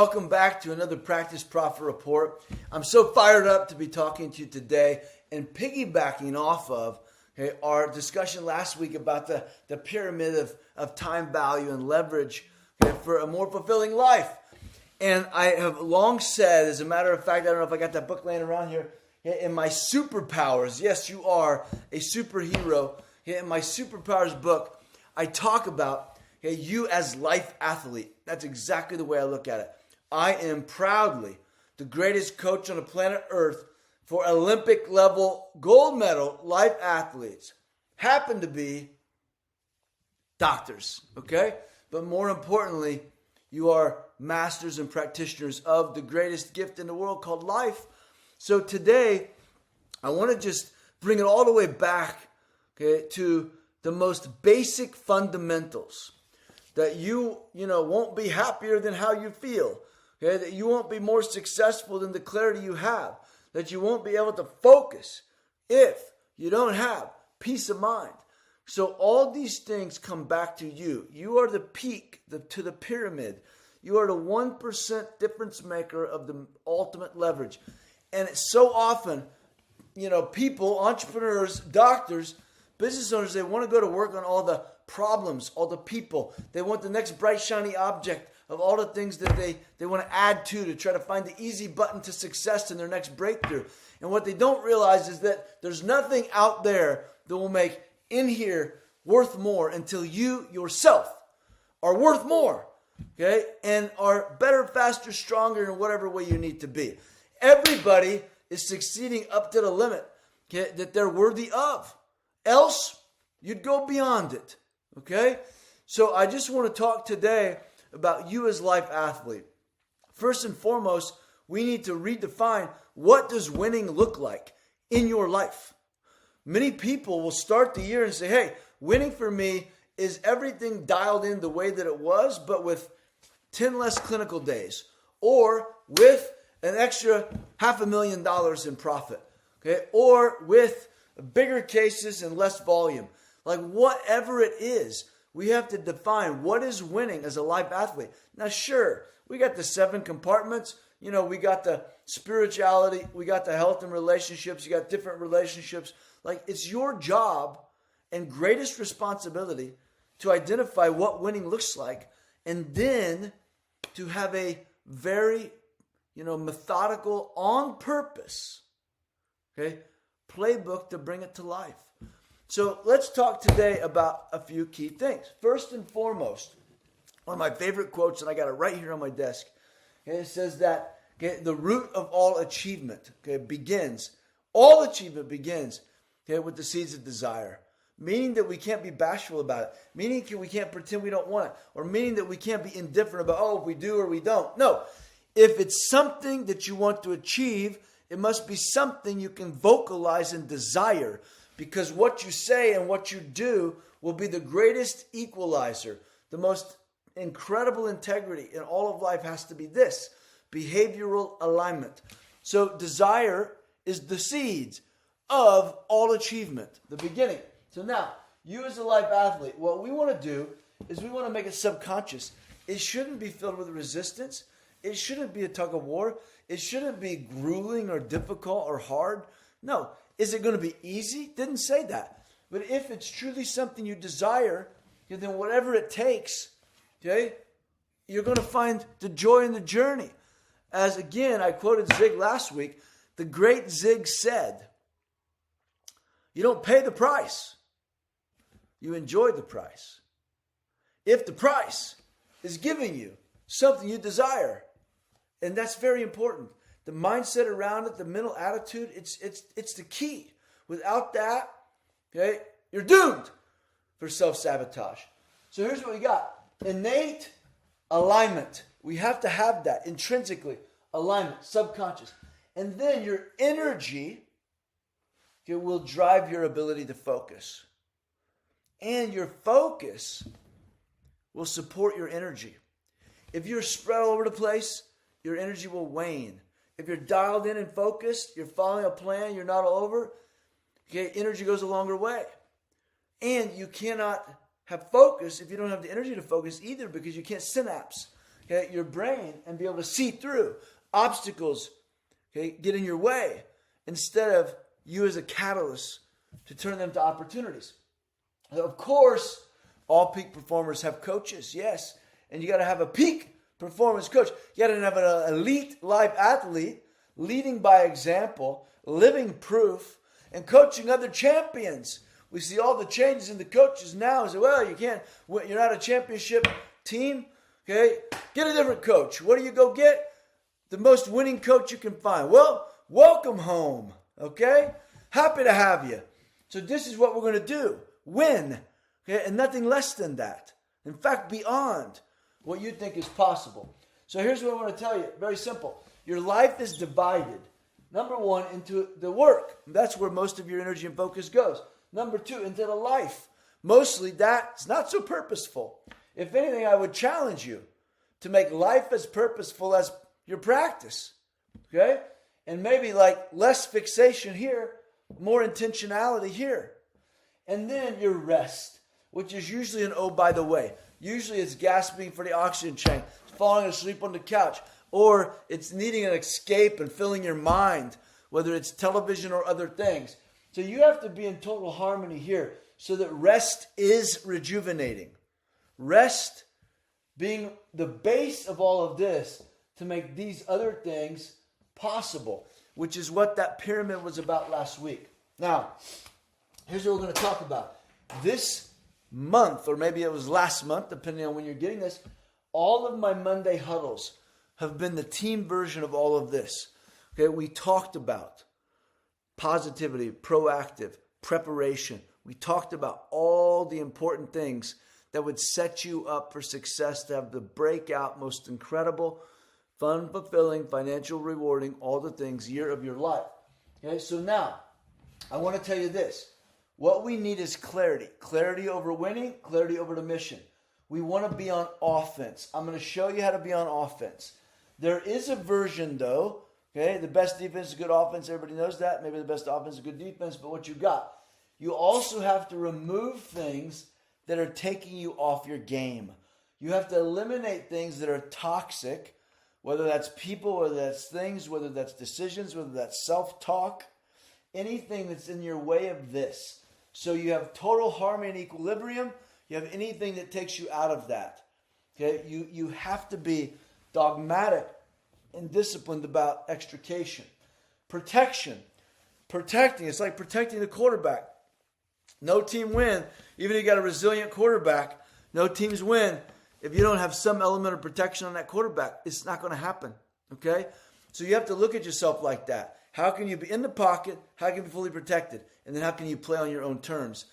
welcome back to another Practice Profit Report. I'm so fired up to be talking to you today and piggybacking off of our discussion last week about the pyramid of time value and leverage for a more fulfilling life. And I have long said, as a matter of fact, I don't know if I got that book laying around here, in my superpowers, yes, you are a superhero. In my superpowers book, I talk about you as life athlete. That's exactly the way I look at it. I am proudly the greatest coach on the planet Earth for Olympic level gold medal life athletes. Happen to be doctors, okay? But more importantly, you are masters and practitioners of the greatest gift in the world called life. So today, I want to just bring it all the way back, okay, to the most basic fundamentals. That you won't be happier than how you feel. Okay? That you won't be more successful than the clarity you have. That you won't be able to focus if you don't have peace of mind. So all these things come back to you. You are the peak to the pyramid. You are the 1% difference maker of the ultimate leverage. And it's so often, people, entrepreneurs, doctors, business owners, they want to go to work on all the problems, all the people. They want the next bright, shiny object of all the things that they want to add to try to find the easy button to success in their next breakthrough. And what they don't realize is that there's nothing out there that will make in here worth more until you yourself are worth more, okay? And are better, faster, stronger in whatever way you need to be. Everybody is succeeding up to the limit, okay, that they're worthy of. Else, you'd go beyond it. Okay? So I just want to talk today about you as life athlete. First and foremost, we need to redefine what does winning look like in your life. Many people will start the year and say, hey, winning for me is everything dialed in the way that it was, but with 10 less clinical days or with an extra $500,000 in profit, okay? Or with bigger cases and less volume. Like whatever it is, we have to define what is winning as a life athlete. Now, sure, we got the 7 compartments. We got the spirituality. We got the health and relationships. You got different relationships. Like it's your job and greatest responsibility to identify what winning looks like and then to have a very, methodical, on purpose, okay, playbook to bring it to life. So let's talk today about a few key things. First and foremost, one of my favorite quotes, and I got it right here on my desk. Okay, it says that the root of all achievement all achievement begins with the seeds of desire. Meaning that we can't be bashful about it. Meaning we can't pretend we don't want it. Or meaning that we can't be indifferent about, if we do or we don't. No. If it's something that you want to achieve, it must be something you can vocalize and desire. Because what you say and what you do will be the greatest equalizer. The most incredible integrity in all of life has to be this: behavioral alignment. So desire is the seeds of all achievement, the beginning. So now, you as a life athlete, what we want to do is we want to make it subconscious. It shouldn't be filled with resistance. It shouldn't be a tug of war. It shouldn't be grueling or difficult or hard. No. Is it going to be easy? Didn't say that. But if it's truly something you desire, then whatever it takes, okay, you're going to find the joy in the journey. As again, I quoted Zig last week, the great Zig said, you don't pay the price. You enjoy the price. If the price is giving you something you desire, and that's very important. The mindset around it, the mental attitude, it's the key. Without that, okay, you're doomed for self-sabotage. So here's what we got. Innate alignment. We have to have that intrinsically. Alignment, subconscious. And then your energy will drive your ability to focus. And your focus will support your energy. If you're spread all over the place, your energy will wane. If you're dialed in and focused, you're following a plan, you're not all over, okay, energy goes a longer way. And you cannot have focus if you don't have the energy to focus either, because you can't synapse. okay, your brain and be able to see through obstacles, okay, get in your way, instead of you as a catalyst to turn them to opportunities. Of course, all peak performers have coaches, yes. And you got to have a peak performance coach. You got to have an elite life athlete leading by example, living proof, and coaching other champions. We see all the changes in the coaches now. Say, well, you're not a championship team. Okay, get a different coach. What do you go get? The most winning coach you can find. Well, welcome home. Okay, happy to have you. So this is what we're going to do. Win. Okay, and nothing less than that. In fact, beyond what you think is possible. So here's what I want to tell you. Very simple. Your life is divided. Number one, into the work. That's where most of your energy and focus goes. Number two, into the life. Mostly that's not so purposeful. If anything, I would challenge you to make life as purposeful as your practice. Okay? And maybe like less fixation here, more intentionality here. And then your rest, which is usually an oh, by the way. Usually it's gasping for the oxygen tank, falling asleep on the couch, or it's needing an escape and filling your mind, whether it's television or other things. So you have to be in total harmony here so that rest is rejuvenating. Rest being the base of all of this to make these other things possible, which is what that pyramid was about last week. Now, here's what we're going to talk about. This month, or maybe it was last month, depending on when you're getting this, all of my Monday huddles have been the team version of all of this. Okay, we talked about positivity, proactive, preparation. We talked about all the important things that would set you up for success to have the breakout, most incredible, fun, fulfilling, financial rewarding, all the things year of your life. Okay, so now I want to tell you this. What we need is clarity. Clarity over winning, clarity over the mission. We want to be on offense. I'm going to show you how to be on offense. There is a version though, okay, the best defense is good offense. Everybody knows that. Maybe the best offense is good defense, but what you got? You also have to remove things that are taking you off your game. You have to eliminate things that are toxic, whether that's people, whether that's things, whether that's decisions, whether that's self-talk, anything that's in your way of this. So you have total harmony and equilibrium. You have anything that takes you out of that. Okay, you have to be dogmatic and disciplined about extrication. Protection. Protecting. It's like protecting the quarterback. No team win. Even if you got a resilient quarterback, no teams win if you don't have some element of protection on that quarterback. It's not going to happen. Okay? So you have to look at yourself like that. How can you be in the pocket? How can you be fully protected? And then how can you play on your own terms?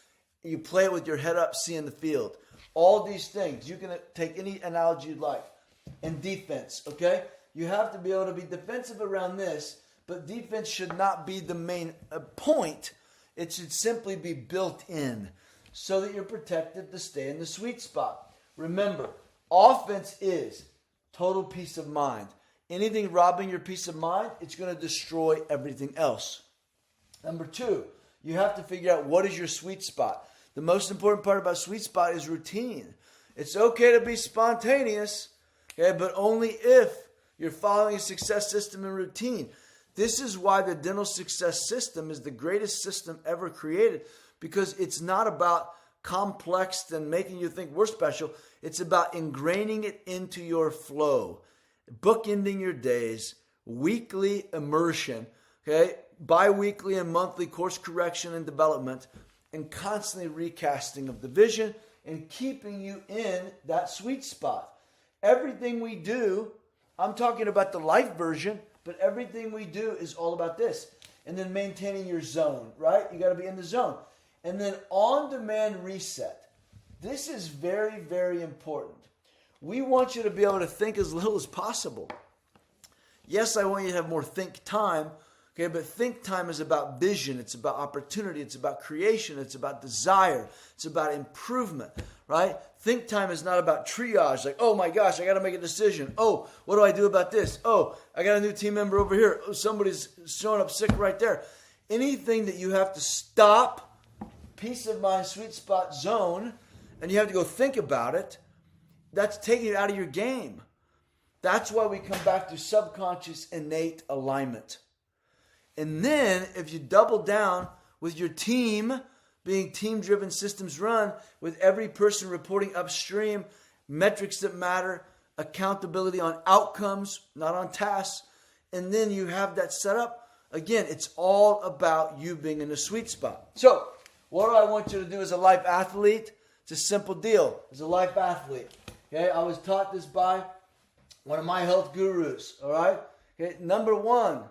You play it with your head up, seeing the field. All these things. You can take any analogy you'd like. And defense, okay? You have to be able to be defensive around this, but defense should not be the main point. It should simply be built in so that you're protected to stay in the sweet spot. Remember, offense is total peace of mind. Anything robbing your peace of mind, it's going to destroy everything else. Number two, you have to figure out what is your sweet spot. The most important part about sweet spot is routine. It's okay to be spontaneous, okay, but only if you're following a success system and routine. This is why the dental success system is the greatest system ever created, because it's not about complex and making you think we're special. It's about ingraining it into your flow, bookending your days, weekly immersion, okay, bi-weekly and monthly course correction and development, and constantly recasting of the vision and keeping you in that sweet spot. Everything we do, I'm talking about the life version, but everything we do is all about this. And then maintaining your zone, right? You got to be in the zone. And then on-demand reset. This is very, very important. We want you to be able to think as little as possible. Yes, I want you to have more think time, okay, but think time is about vision. It's about opportunity. It's about creation. It's about desire. It's about improvement, right? Think time is not about triage, like, oh my gosh, I got to make a decision. Oh, what do I do about this? Oh, I got a new team member over here. Oh, somebody's showing up sick right there. Anything that you have to stop, peace of mind, sweet spot zone, and you have to go think about it, that's taking it out of your game. That's why we come back to subconscious innate alignment. And then if you double down with your team, being team-driven, systems run, with every person reporting upstream, metrics that matter, accountability on outcomes, not on tasks, and then you have that set up. Again, it's all about you being in the sweet spot. So, what do I want you to do as a life athlete? It's a simple deal. As a life athlete, okay, I was taught this by one of my health gurus, all right? Okay, number one,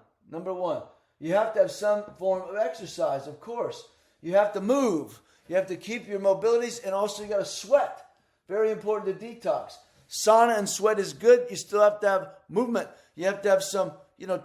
you have to have some form of exercise, of course. You have to move. You have to keep your mobilities, and also you got to sweat. Very important to detox. Sauna and sweat is good. You still have to have movement. You have to have some,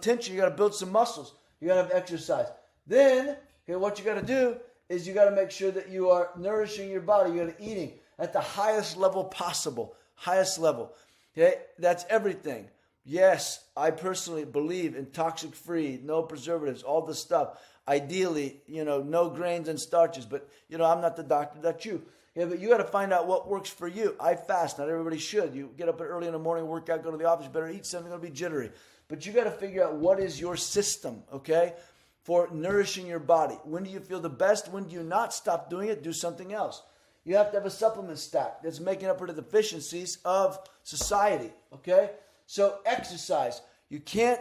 tension. You got to build some muscles. You got to have exercise. Then, okay, what you got to do is you got to make sure that you are nourishing your body. You got to eating at the highest level possible. Highest level. Okay, that's everything. Yes, I personally believe in toxic-free, no preservatives, all the stuff. Ideally, no grains and starches. But, I'm not the doctor, that's you. Yeah, but you got to find out what works for you. I fast. Not everybody should. You get up early in the morning, work out, go to the office, you better eat something, going to be jittery. But you got to figure out what is your system, okay, for nourishing your body. When do you feel the best? When do you not? Stop doing it. Do something else. You have to have a supplement stack that's making up for the deficiencies of society, okay? So exercise. You can't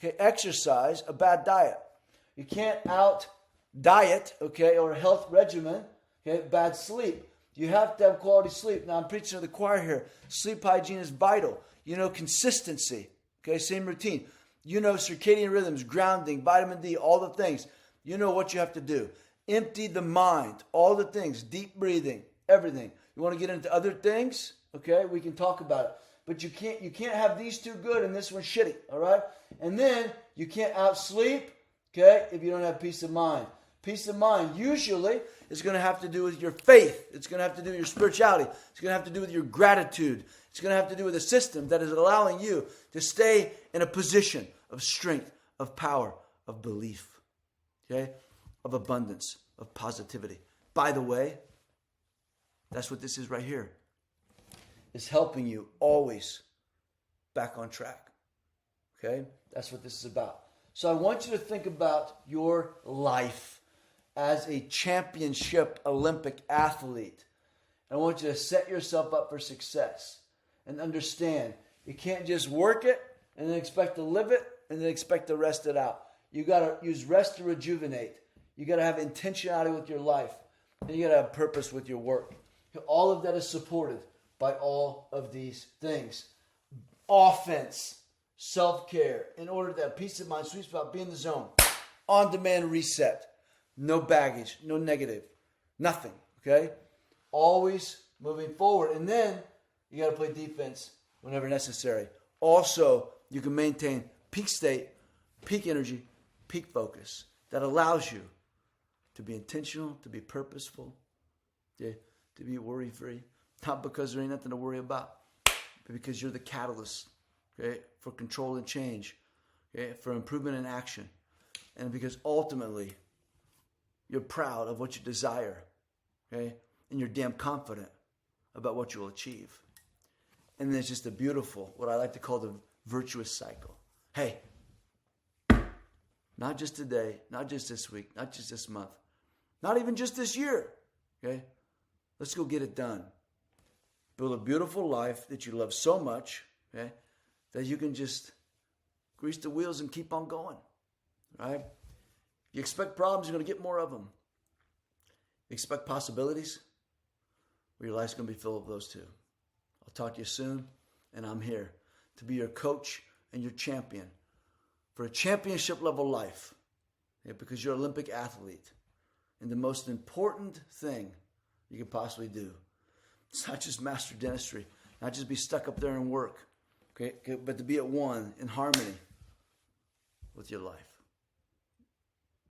exercise a bad diet. You can't diet, okay, or a health regimen, okay, bad sleep. You have to have quality sleep. Now I'm preaching to the choir here. Sleep hygiene is vital. Consistency, okay, same routine. Circadian rhythms, grounding, vitamin D, all the things. You know what you have to do. Empty the mind, all the things, deep breathing, everything. You want to get into other things? Okay, we can talk about it. But you can't have these two good and this one shitty, all right? And then you can't outsleep, okay, if you don't have peace of mind. Peace of mind usually is going to have to do with your faith. It's going to have to do with your spirituality. It's going to have to do with your gratitude. It's going to have to do with a system that is allowing you to stay in a position of strength, of power, of belief, okay, of abundance, of positivity. By the way, that's what this is right here. It's helping you always back on track. Okay? That's what this is about. So I want you to think about your life as a championship Olympic athlete. And I want you to set yourself up for success and understand you can't just work it and then expect to live it and then expect to rest it out. You got to use rest to rejuvenate. You got to have intentionality with your life. And you got to have purpose with your work. All of that is supported by all of these things. Offense, self-care, in order to have peace of mind, sweet spot, be in the zone. On-demand reset. No baggage, no negative, nothing, okay? Always moving forward. And then you got to play defense whenever necessary. Also, you can maintain peak state, peak energy, peak focus. That allows you to be intentional, to be purposeful, okay? To be worry-free. Not because there ain't nothing to worry about, but because you're the catalyst, okay, for control and change, okay, for improvement and action. And because ultimately, you're proud of what you desire, okay, and you're damn confident about what you will achieve. And then it's just a beautiful, what I like to call the virtuous cycle. Hey, not just today, not just this week, not just this month, not even just this year, okay? Let's go get it done. Build a beautiful life that you love so much, okay, that you can just grease the wheels and keep on going, right? You expect problems, you're going to get more of them. You expect possibilities, well, your life's going to be full of those too. I'll talk to you soon, and I'm here to be your coach and your champion for a championship level life, okay, because you're an Olympic athlete. And the most important thing you can possibly do, it's not just master dentistry, not just be stuck up there and work, okay, but to be at one in harmony with your life.